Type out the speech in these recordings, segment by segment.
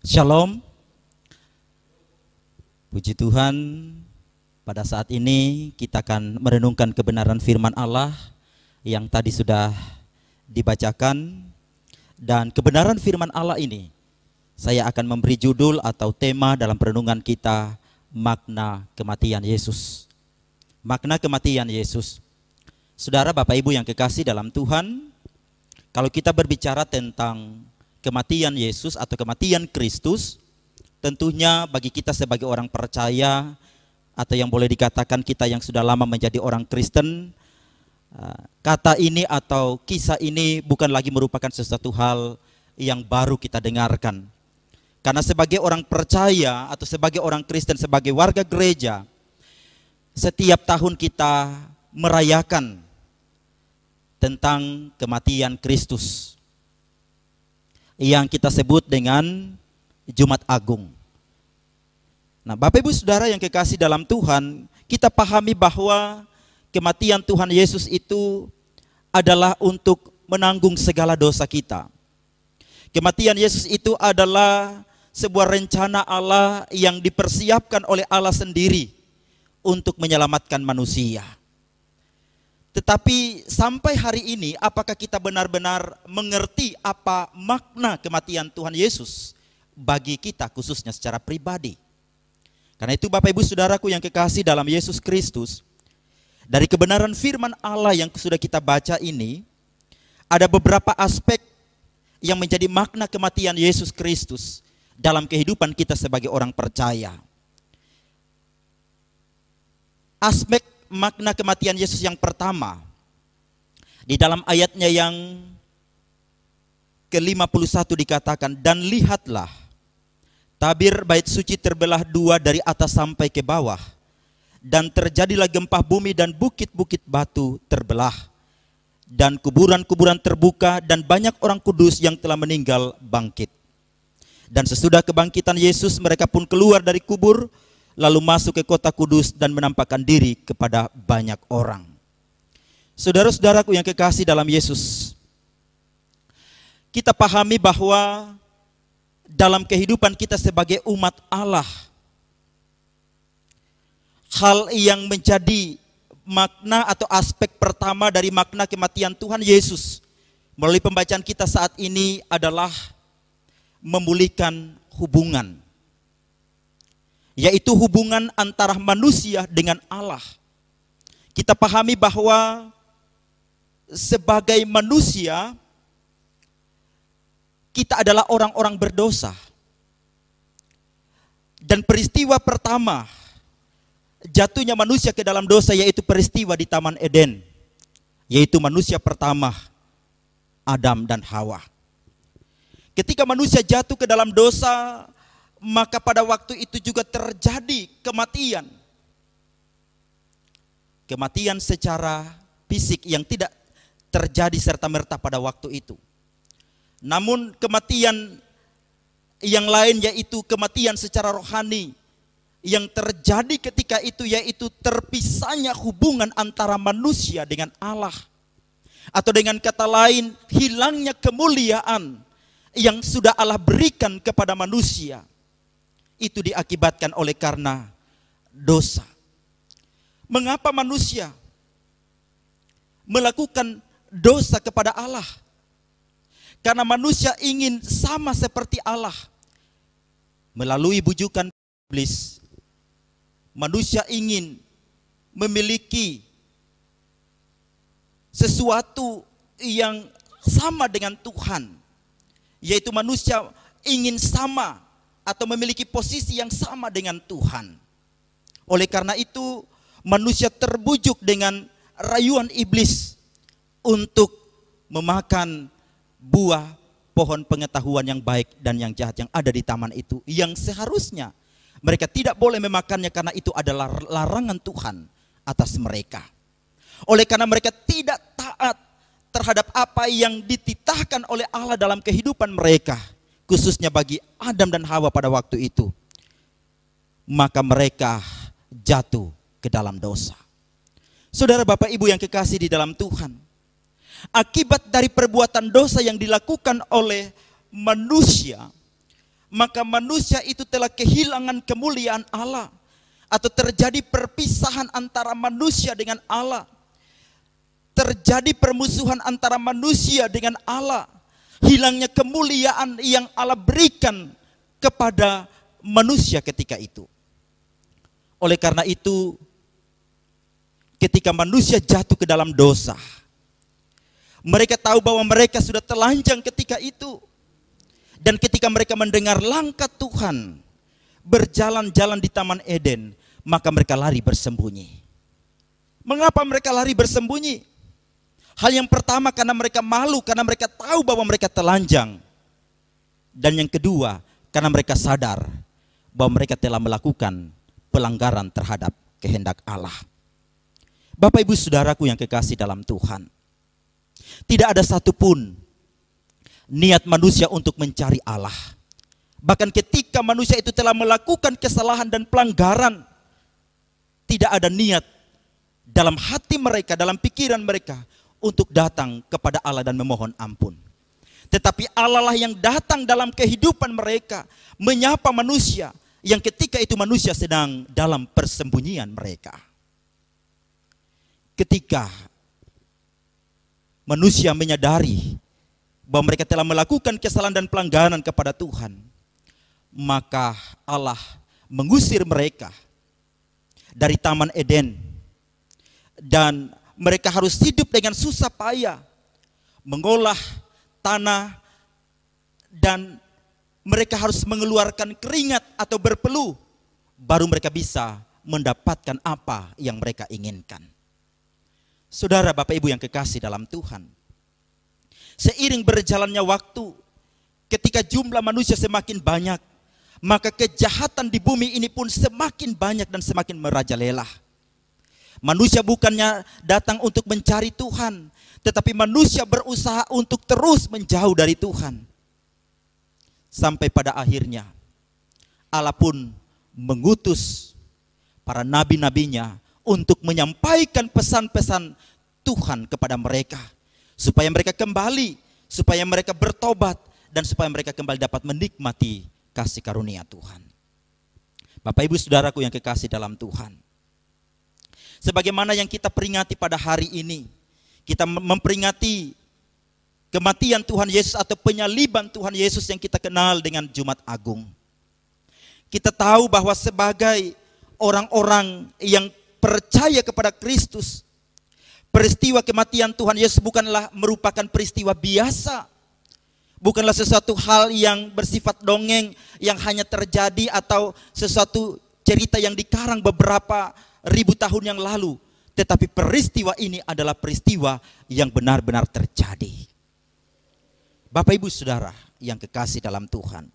Shalom. Puji Tuhan, pada saat ini kita akan merenungkan kebenaran firman Allah yang tadi sudah dibacakan. Dan kebenaran firman Allah ini saya akan memberi judul atau tema dalam perenungan kita, makna kematian Yesus. Makna kematian Yesus. Saudara, Bapak Ibu yang kekasih dalam Tuhan, kalau kita berbicara tentang kematian Yesus atau kematian Kristus, tentunya bagi kita sebagai orang percaya atau yang boleh dikatakan kita yang sudah lama menjadi orang Kristen, kata ini atau kisah ini bukan lagi merupakan sesuatu hal yang baru kita dengarkan. Karena sebagai orang percaya atau sebagai orang Kristen, sebagai warga gereja, setiap tahun kita merayakan tentang kematian Kristus yang kita sebut dengan Jumat Agung. Nah, Bapak Ibu Saudara yang kekasih dalam Tuhan, kita pahami bahwa kematian Tuhan Yesus itu adalah untuk menanggung segala dosa kita. Kematian Yesus itu adalah sebuah rencana Allah yang dipersiapkan oleh Allah sendiri untuk menyelamatkan manusia. Tetapi sampai hari ini, apakah kita benar-benar mengerti apa makna kematian Tuhan Yesus bagi kita khususnya secara pribadi? Karena itu Bapak Ibu Saudaraku yang kekasih dalam Yesus Kristus, dari kebenaran firman Allah yang sudah kita baca ini, ada beberapa aspek yang menjadi makna kematian Yesus Kristus dalam kehidupan kita sebagai orang percaya. Aspek makna kematian Yesus yang pertama, di dalam ayatnya yang ke-51 dikatakan, dan lihatlah, tabir bait suci terbelah dua dari atas sampai ke bawah, dan terjadilah gempa bumi dan bukit-bukit batu terbelah, dan kuburan-kuburan terbuka, dan banyak orang kudus yang telah meninggal bangkit. Dan sesudah kebangkitan Yesus, mereka pun keluar dari kubur, lalu masuk ke kota kudus dan menampakkan diri kepada banyak orang. Saudara-saudaraku yang kekasih dalam Yesus, kita pahami bahwa dalam kehidupan kita sebagai umat Allah, hal yang menjadi makna atau aspek pertama dari makna kematian Tuhan Yesus melalui pembacaan kita saat ini adalah memulihkan hubungan, yaitu hubungan antara manusia dengan Allah. Kita pahami bahwa sebagai manusia, kita adalah orang-orang berdosa. Dan peristiwa pertama jatuhnya manusia ke dalam dosa yaitu peristiwa di Taman Eden, yaitu manusia pertama, Adam dan Hawa. Ketika manusia jatuh ke dalam dosa, maka pada waktu itu juga terjadi kematian. Kematian secara fisik yang tidak terjadi serta-merta pada waktu itu. Namun kematian yang lain yaitu kematian secara rohani yang terjadi ketika itu, yaitu terpisahnya hubungan antara manusia dengan Allah. Atau dengan kata lain, hilangnya kemuliaan yang sudah Allah berikan kepada manusia. Itu diakibatkan oleh karena dosa. Mengapa manusia melakukan dosa kepada Allah? Karena manusia ingin sama seperti Allah. Melalui bujukan iblis, manusia ingin memiliki sesuatu yang sama dengan Tuhan, yaitu manusia ingin sama atau memiliki posisi yang sama dengan Tuhan. Oleh karena itu, manusia terbujuk dengan rayuan iblis untuk memakan buah pohon pengetahuan yang baik dan yang jahat yang ada di taman itu, yang seharusnya mereka tidak boleh memakannya karena itu adalah larangan Tuhan atas mereka. Oleh karena mereka tidak taat terhadap apa yang dititahkan oleh Allah dalam kehidupan mereka, khususnya bagi Adam dan Hawa pada waktu itu, maka mereka jatuh ke dalam dosa. Saudara, Bapak Ibu yang kekasih di dalam Tuhan, akibat dari perbuatan dosa yang dilakukan oleh manusia, maka manusia itu telah kehilangan kemuliaan Allah, atau terjadi perpisahan antara manusia dengan Allah. Terjadi permusuhan antara manusia dengan Allah. Hilangnya kemuliaan yang Allah berikan kepada manusia ketika itu. Oleh karena itu, ketika manusia jatuh ke dalam dosa, mereka tahu bahwa mereka sudah telanjang ketika itu. Dan ketika mereka mendengar langkah Tuhan berjalan-jalan di Taman Eden, maka mereka lari bersembunyi. Mengapa mereka lari bersembunyi? Hal yang pertama, karena mereka malu, karena mereka tahu bahwa mereka telanjang. Dan yang kedua, karena mereka sadar bahwa mereka telah melakukan pelanggaran terhadap kehendak Allah. Bapak ibu saudaraku yang kekasih dalam Tuhan, tidak ada satupun niat manusia untuk mencari Allah. Bahkan ketika manusia itu telah melakukan kesalahan dan pelanggaran, tidak ada niat dalam hati mereka, dalam pikiran mereka untuk datang kepada Allah dan memohon ampun. Tetapi Allah lah yang datang dalam kehidupan mereka, menyapa manusia yang ketika itu manusia sedang dalam persembunyian mereka. Ketika manusia menyadari bahwa mereka telah melakukan kesalahan dan pelanggaran kepada Tuhan, maka Allah mengusir mereka dari Taman Eden, dan mereka harus hidup dengan susah payah, mengolah tanah, dan mereka harus mengeluarkan keringat atau berpeluh, baru mereka bisa mendapatkan apa yang mereka inginkan. Saudara, Bapak Ibu yang kekasih dalam Tuhan, seiring berjalannya waktu, ketika jumlah manusia semakin banyak, maka kejahatan di bumi ini pun semakin banyak dan semakin merajalela. Manusia bukannya datang untuk mencari Tuhan, tetapi manusia berusaha untuk terus menjauh dari Tuhan. Sampai pada akhirnya Allah pun mengutus para nabi-nabinya untuk menyampaikan pesan-pesan Tuhan kepada mereka, supaya mereka kembali, supaya mereka bertobat, dan supaya mereka kembali dapat menikmati kasih karunia Tuhan. Bapak ibu saudaraku yang kekasih dalam Tuhan, sebagaimana yang kita peringati pada hari ini, kita memperingati kematian Tuhan Yesus atau penyaliban Tuhan Yesus yang kita kenal dengan Jumat Agung. Kita tahu bahwa sebagai orang-orang yang percaya kepada Kristus, peristiwa kematian Tuhan Yesus bukanlah merupakan peristiwa biasa. Bukanlah sesuatu hal yang bersifat dongeng yang hanya terjadi atau sesuatu cerita yang dikarang beberapa ribu tahun yang lalu. Tetapi peristiwa ini adalah peristiwa yang benar-benar terjadi. Bapak ibu saudara yang kekasih dalam Tuhan,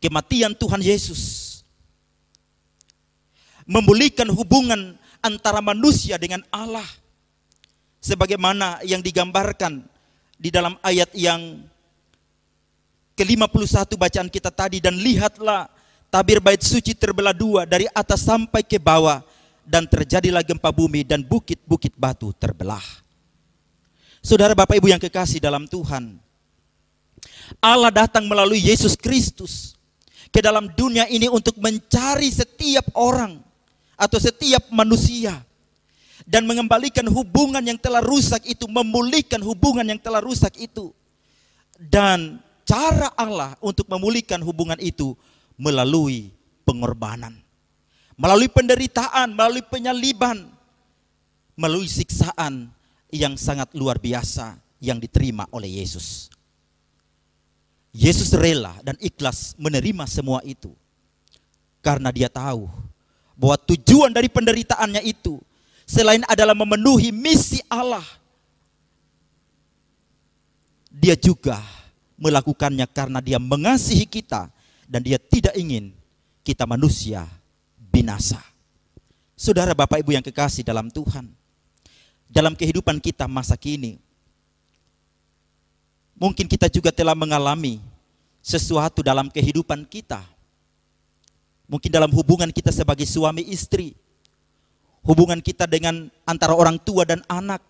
kematian Tuhan Yesus memulihkan hubungan antara manusia dengan Allah, sebagaimana yang digambarkan di dalam ayat yang ke-51 bacaan kita tadi. Dan lihatlah, tabir bait suci terbelah dua dari atas sampai ke bawah, dan terjadilah gempa bumi dan bukit-bukit batu terbelah. Saudara Bapak Ibu yang kekasih dalam Tuhan, Allah datang melalui Yesus Kristus ke dalam dunia ini untuk mencari setiap orang atau setiap manusia, dan mengembalikan hubungan yang telah rusak itu, memulihkan hubungan yang telah rusak itu. Dan cara Allah untuk memulihkan hubungan itu melalui pengorbanan, melalui penderitaan, melalui penyaliban, melalui siksaan yang sangat luar biasa yang diterima oleh Yesus. Yesus rela dan ikhlas menerima semua itu karena dia tahu bahwa tujuan dari penderitaannya itu selain adalah memenuhi misi Allah, dia juga melakukannya karena dia mengasihi kita dan dia tidak ingin kita manusia binasa. Saudara Bapak Ibu yang kekasih dalam Tuhan, dalam kehidupan kita masa kini, mungkin kita juga telah mengalami sesuatu dalam kehidupan kita. Mungkin dalam hubungan kita sebagai suami istri, hubungan kita dengan antara orang tua dan anak,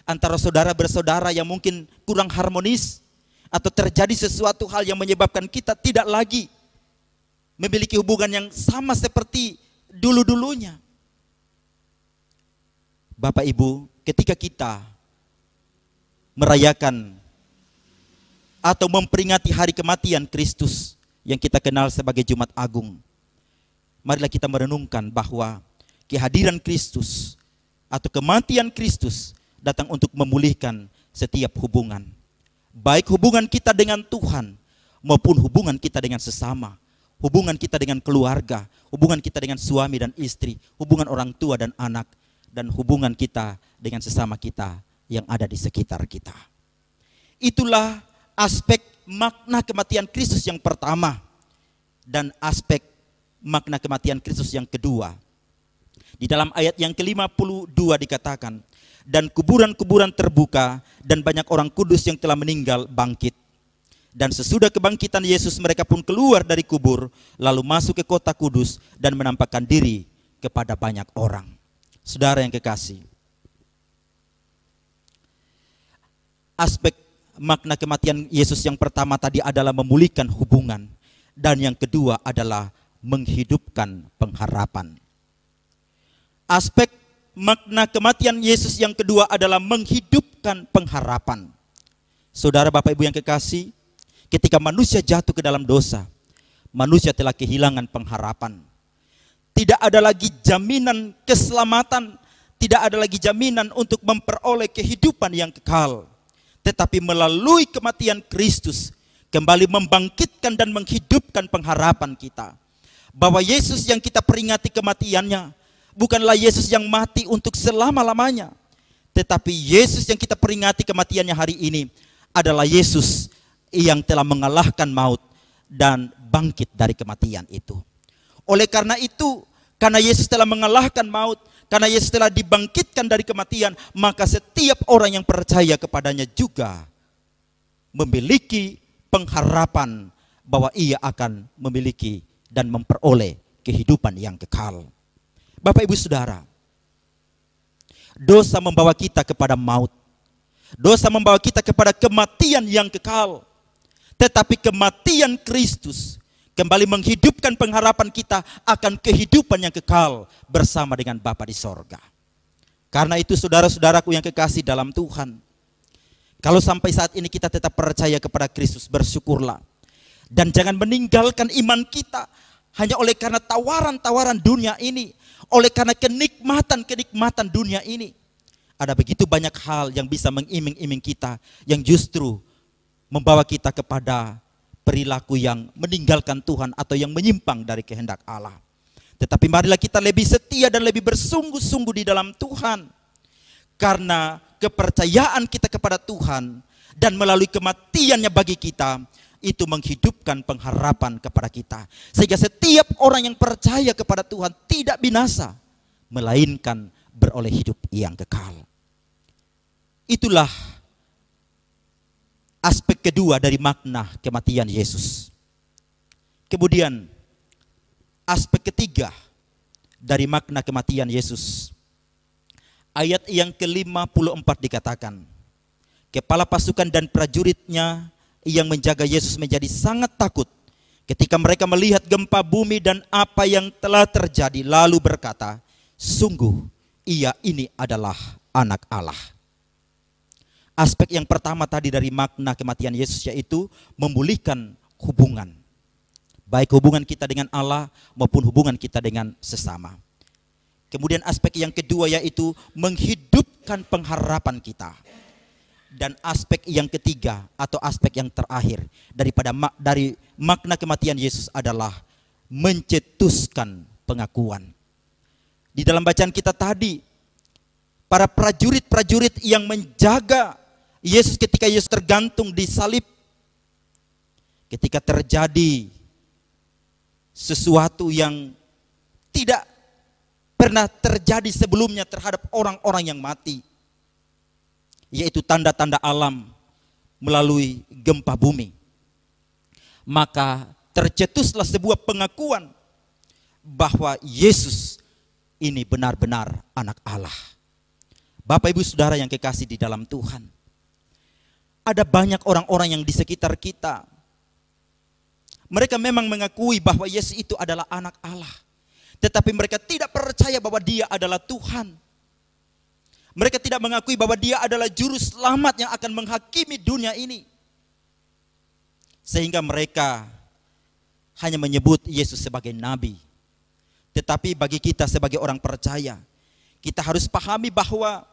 antara saudara bersaudara yang mungkin kurang harmonis, atau terjadi sesuatu hal yang menyebabkan kita tidak lagi memiliki hubungan yang sama seperti dulu-dulunya. Bapak Ibu, ketika kita merayakan atau memperingati hari kematian Kristus yang kita kenal sebagai Jumat Agung, marilah kita merenungkan bahwa kehadiran Kristus atau kematian Kristus datang untuk memulihkan setiap hubungan. Baik hubungan kita dengan Tuhan maupun hubungan kita dengan sesama, hubungan kita dengan keluarga, hubungan kita dengan suami dan istri, hubungan orang tua dan anak, dan hubungan kita dengan sesama kita yang ada di sekitar kita. Itulah aspek makna kematian Kristus yang pertama dan aspek makna kematian Kristus yang kedua. Di dalam ayat yang ke-52 dikatakan, dan kuburan-kuburan terbuka dan banyak orang kudus yang telah meninggal bangkit. Dan sesudah kebangkitan Yesus mereka pun keluar dari kubur lalu masuk ke kota kudus dan menampakkan diri kepada banyak orang. Saudara yang kekasih, aspek makna kematian Yesus yang pertama tadi adalah memulihkan hubungan, dan yang kedua adalah menghidupkan pengharapan. Aspek makna kematian Yesus yang kedua adalah menghidupkan pengharapan. Saudara Bapak Ibu yang kekasih, ketika manusia jatuh ke dalam dosa, manusia telah kehilangan pengharapan. Tidak ada lagi jaminan keselamatan, tidak ada lagi jaminan untuk memperoleh kehidupan yang kekal. Tetapi melalui kematian Kristus kembali membangkitkan dan menghidupkan pengharapan kita. Bahwa Yesus yang kita peringati kematiannya bukanlah Yesus yang mati untuk selama-lamanya. Tetapi Yesus yang kita peringati kematiannya hari ini adalah Yesus yang telah mengalahkan maut dan bangkit dari kematian itu. Oleh karena itu, karena Yesus telah mengalahkan maut, karena Yesus telah dibangkitkan dari kematian, maka setiap orang yang percaya kepadanya juga memiliki pengharapan bahwa ia akan memiliki dan memperoleh kehidupan yang kekal. Bapak Ibu Saudara, dosa membawa kita kepada maut. Dosa membawa kita kepada kematian yang kekal. Tetapi kematian Kristus kembali menghidupkan pengharapan kita akan kehidupan yang kekal bersama dengan Bapa di sorga. Karena itu saudara-saudaraku yang kekasih dalam Tuhan, kalau sampai saat ini kita tetap percaya kepada Kristus, bersyukurlah. Dan jangan meninggalkan iman kita hanya oleh karena tawaran-tawaran dunia ini, oleh karena kenikmatan-kenikmatan dunia ini. Ada begitu banyak hal yang bisa mengiming-iming kita, yang justru membawa kita kepada perilaku yang meninggalkan Tuhan atau yang menyimpang dari kehendak Allah. Tetapi marilah kita lebih setia dan lebih bersungguh-sungguh di dalam Tuhan. Karena kepercayaan kita kepada Tuhan dan melalui kematiannya bagi kita, itu menghidupkan pengharapan kepada kita. Sehingga setiap orang yang percaya kepada Tuhan tidak binasa, melainkan beroleh hidup yang kekal. Itulah aspek kedua dari makna kematian Yesus. Kemudian aspek ketiga dari makna kematian Yesus. Ayat yang ke-54 dikatakan, kepala pasukan dan prajuritnya yang menjaga Yesus menjadi sangat takut ketika mereka melihat gempa bumi dan apa yang telah terjadi, lalu berkata, sungguh ia ini adalah anak Allah. Aspek yang pertama tadi dari makna kematian Yesus yaitu memulihkan hubungan. Baik hubungan kita dengan Allah maupun hubungan kita dengan sesama. Kemudian aspek yang kedua yaitu menghidupkan pengharapan kita. Dan aspek yang ketiga atau aspek yang terakhir dari makna kematian Yesus adalah mencetuskan pengakuan. Di dalam bacaan kita tadi, para prajurit-prajurit yang menjaga Yesus ketika Yesus tergantung di salib, ketika terjadi sesuatu yang tidak pernah terjadi sebelumnya terhadap orang-orang yang mati, yaitu tanda-tanda alam melalui gempa bumi, maka tercetuslah sebuah pengakuan bahwa Yesus ini benar-benar anak Allah. Bapak Ibu Saudara yang kekasih di dalam Tuhan, Ada banyak orang-orang yang di sekitar kita. Mereka memang mengakui bahwa Yesus itu adalah anak Allah. Tetapi mereka tidak percaya bahwa dia adalah Tuhan. Mereka tidak mengakui bahwa dia adalah juru selamat yang akan menghakimi dunia ini. Sehingga mereka hanya menyebut Yesus sebagai nabi. Tetapi bagi kita sebagai orang percaya, kita harus pahami bahwa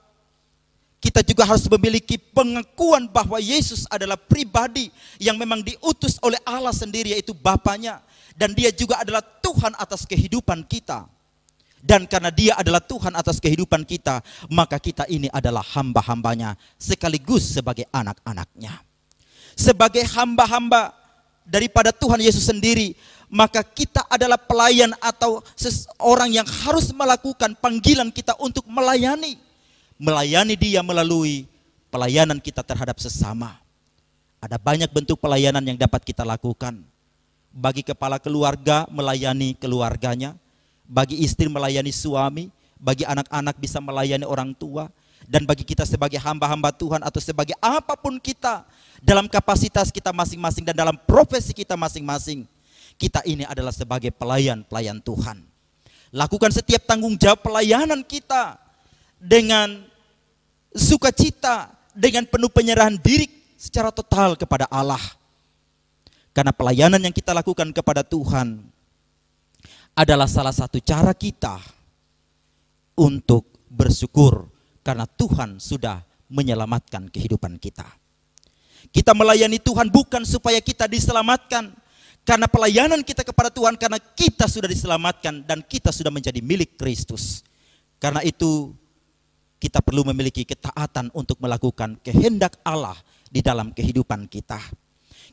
kita juga harus memiliki pengakuan bahwa Yesus adalah pribadi yang memang diutus oleh Allah sendiri, yaitu Bapanya. Dan dia juga adalah Tuhan atas kehidupan kita. Dan karena dia adalah Tuhan atas kehidupan kita, maka kita ini adalah hamba-hambanya sekaligus sebagai anak-anaknya. Sebagai hamba-hamba daripada Tuhan Yesus sendiri, maka kita adalah pelayan atau seseorang yang harus melakukan panggilan kita untuk melayani. Melayani dia melalui pelayanan kita terhadap sesama. Ada banyak bentuk pelayanan yang dapat kita lakukan. Bagi kepala keluarga, melayani keluarganya. Bagi istri, melayani suami. Bagi anak-anak, bisa melayani orang tua. Dan bagi kita sebagai hamba-hamba Tuhan atau sebagai apapun kita, dalam kapasitas kita masing-masing dan dalam profesi kita masing-masing, kita ini adalah sebagai pelayan-pelayan Tuhan. Lakukan setiap tanggung jawab pelayanan kita dengan sukacita, dengan penuh penyerahan diri secara total kepada Allah. Karena pelayanan yang kita lakukan kepada Tuhan adalah salah satu cara kita untuk bersyukur karena Tuhan sudah menyelamatkan kehidupan kita. Kita melayani Tuhan bukan supaya kita diselamatkan, karena pelayanan kita kepada Tuhan karena kita sudah diselamatkan dan kita sudah menjadi milik Kristus. Karena itu kita perlu memiliki ketaatan untuk melakukan kehendak Allah di dalam kehidupan kita.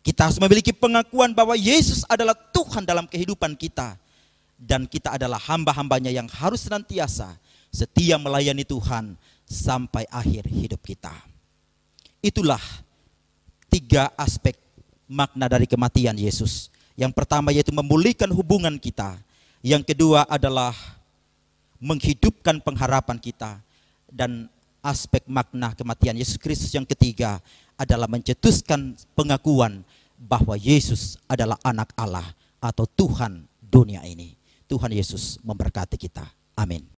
Kita harus memiliki pengakuan bahwa Yesus adalah Tuhan dalam kehidupan kita. Dan kita adalah hamba-hambanya yang harus senantiasa setia melayani Tuhan sampai akhir hidup kita. Itulah 3 aspek makna dari kematian Yesus. Yang pertama yaitu memulihkan hubungan kita. Yang kedua adalah menghidupkan pengharapan kita. Dan aspek makna kematian Yesus Kristus yang ketiga adalah mencetuskan pengakuan bahwa Yesus adalah anak Allah atau Tuhan dunia ini. Tuhan Yesus memberkati kita. Amin.